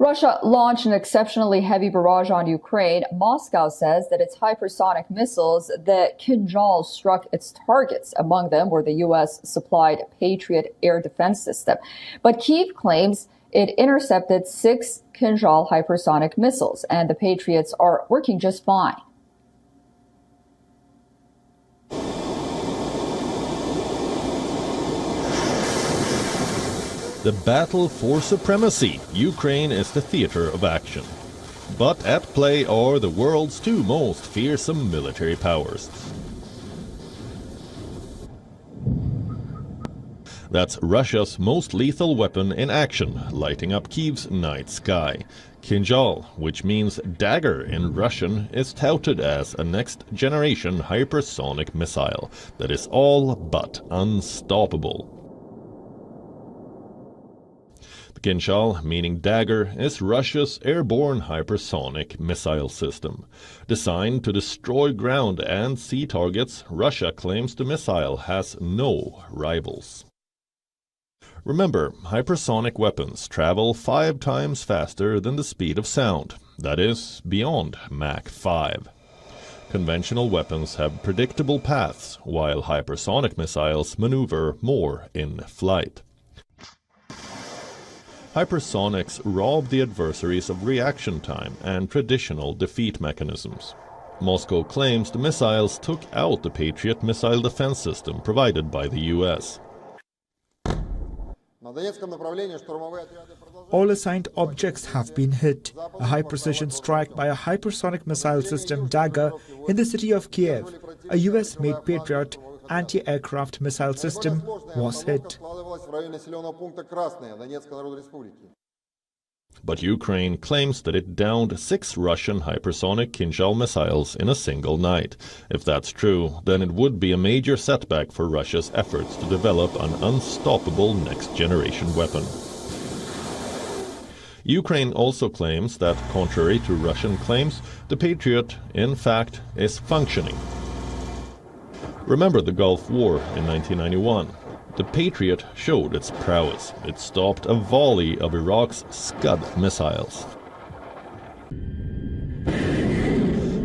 Russia launched an exceptionally heavy barrage on Ukraine. Moscow says that its hypersonic missiles, the Kinzhal, struck its targets. Among them were the U.S.-supplied Patriot air defense system. But Kyiv claims it intercepted 6 Kinzhal hypersonic missiles, and the Patriots are working just fine. The battle for supremacy. Ukraine is the theater of action. But at play are the world's two most fearsome military powers. That's Russia's most lethal weapon in action, lighting up Kyiv's night sky. Kinzhal, which means dagger in Russian, is touted as a next-generation hypersonic missile that is all but unstoppable. Kinzhal, meaning dagger, is Russia's airborne hypersonic missile system. Designed to destroy ground and sea targets, Russia claims the missile has no rivals. Remember, hypersonic weapons travel 5 times faster than the speed of sound, that is, beyond Mach 5. Conventional weapons have predictable paths, while hypersonic missiles maneuver more in flight. Hypersonics rob the adversaries of reaction time and traditional defeat mechanisms. Moscow claims the missiles took out the Patriot missile defense system provided by the U.S. All assigned objects have been hit. A high-precision strike by a hypersonic missile system Dagger in the city of Kyiv, a U.S.-made Patriot anti-aircraft missile system, was hit. But Ukraine claims that it downed 6 Russian hypersonic Kinzhal missiles in a single night. If that's true, then it would be a major setback for Russia's efforts to develop an unstoppable next-generation weapon. Ukraine also claims that, contrary to Russian claims, the Patriot, in fact, is functioning. Remember the Gulf War in 1991. The Patriot showed its prowess. It stopped a volley of Iraq's Scud missiles.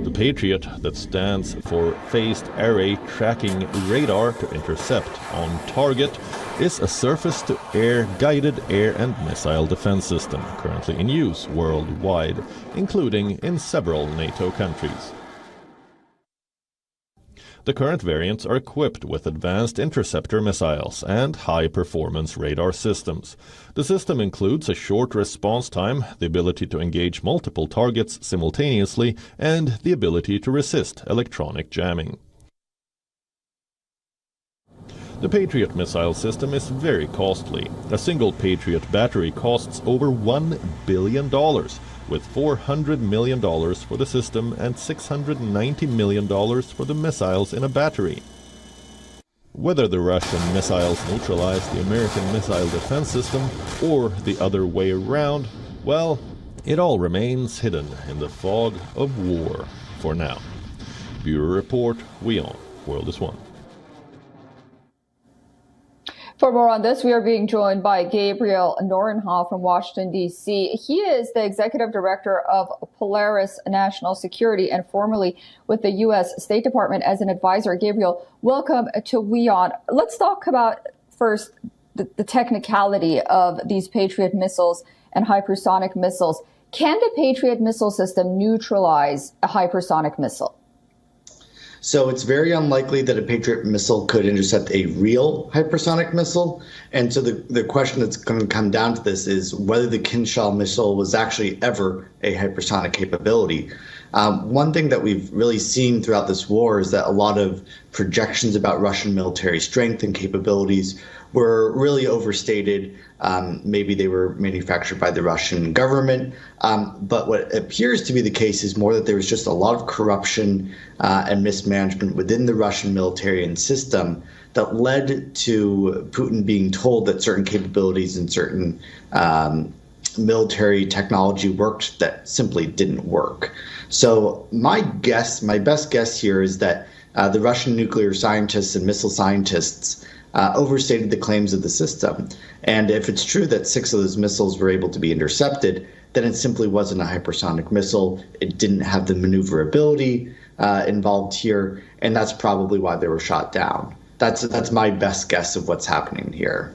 The Patriot, that stands for Phased Array Tracking Radar to intercept on target, is a surface-to-air guided air and missile defense system currently in use worldwide, including in several NATO countries. The current variants are equipped with advanced interceptor missiles and high-performance radar systems. The system includes a short response time, the ability to engage multiple targets simultaneously, and the ability to resist electronic jamming. The Patriot missile system is very costly. A single Patriot battery costs over $1 billion, with $400 million for the system and $690 million for the missiles in a battery. Whether the Russian missiles neutralize the American missile defense system or the other way around, well, it all remains hidden in the fog of war for now. Bureau Report, WION, World is One. For more on this, we are being joined by Gabriel Norenhoff from Washington, D.C. He is the executive director of Polaris National Security and formerly with the U.S. State Department as an advisor. Gabriel, welcome to WION. Let's talk about first the technicality of these Patriot missiles and hypersonic missiles. Can the Patriot missile system neutralize a hypersonic missile? So it's very unlikely that a Patriot missile could intercept a real hypersonic missile. And so the question that's going to come down to this is whether the Kinzhal missile was actually ever a hypersonic capability. One thing that we've really seen throughout this war is that a lot of projections about Russian military strength and capabilities were really overstated. Maybe they were manufactured by the Russian government. But what appears to be the case is more that there was just a lot of corruption and mismanagement within the Russian military and system that led to Putin being told that certain capabilities and certain military technology worked that simply didn't work. So my best guess here is that the Russian nuclear scientists and missile scientists overstated the claims of the system. And if it's true that 6 of those missiles were able to be intercepted, then it simply wasn't a hypersonic missile. It didn't have the maneuverability involved here, and that's probably why they were shot down. That's my best guess of what's happening here.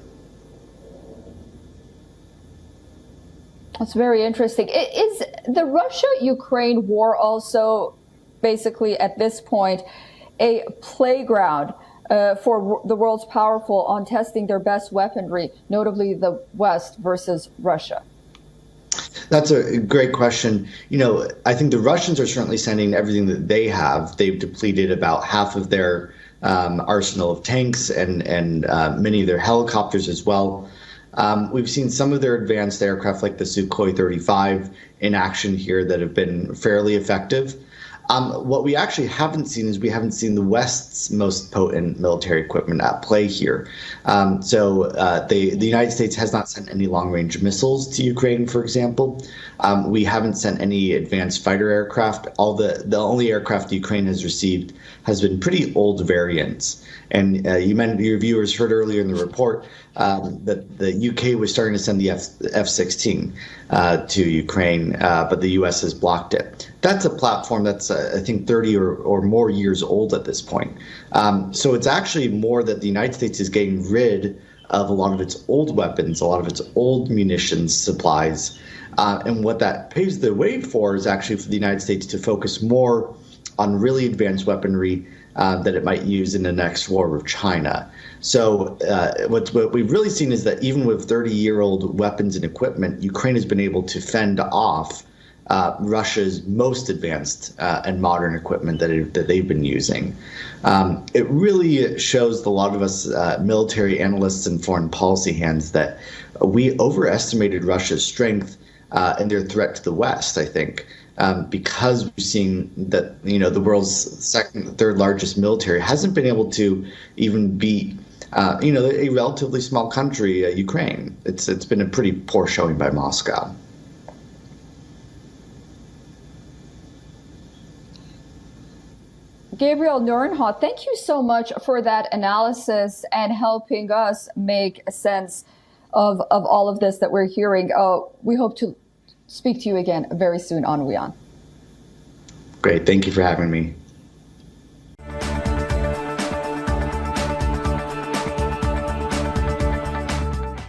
That's very interesting. Is the Russia-Ukraine war also basically at this point a playground for the world's powerful on testing their best weaponry, notably the West versus Russia? That's a great question. I think the Russians are certainly sending everything that they have. They've depleted about half of their arsenal of tanks and many of their helicopters as well. We've seen some of their advanced aircraft like the Sukhoi 35 in action here that have been fairly effective. What we actually haven't seen is we haven't seen the West's most potent military equipment at play here. The United States has not sent any long-range missiles to Ukraine, for example. We haven't sent any advanced fighter aircraft. The only aircraft Ukraine has received has been pretty old variants. And your viewers heard earlier in the report that the UK was starting to send the F-16 to Ukraine, but the US has blocked it. That's a platform that's, I think, 30 or more years old at this point. So it's actually more that the United States is getting rid of a lot of its old weapons, a lot of its old munitions supplies. And what that paves the way for is actually for the United States to focus more on really advanced weaponry that it might use in the next war with China. So what we've really seen is that even with 30-year-old weapons and equipment, Ukraine has been able to fend off Russia's most advanced and modern equipment that they've been using. It really shows a lot of us military analysts and foreign policy hands that we overestimated Russia's strength and their threat to the West, I think. Because we've seen that the world's third largest military hasn't been able to even beat a relatively small country, Ukraine. It's been a pretty poor showing by Moscow. Gabriel Nurenha, thank you so much for that analysis and helping us make sense of all of this that we're hearing. We hope to speak to you again very soon on WION. Great. Thank you for having me.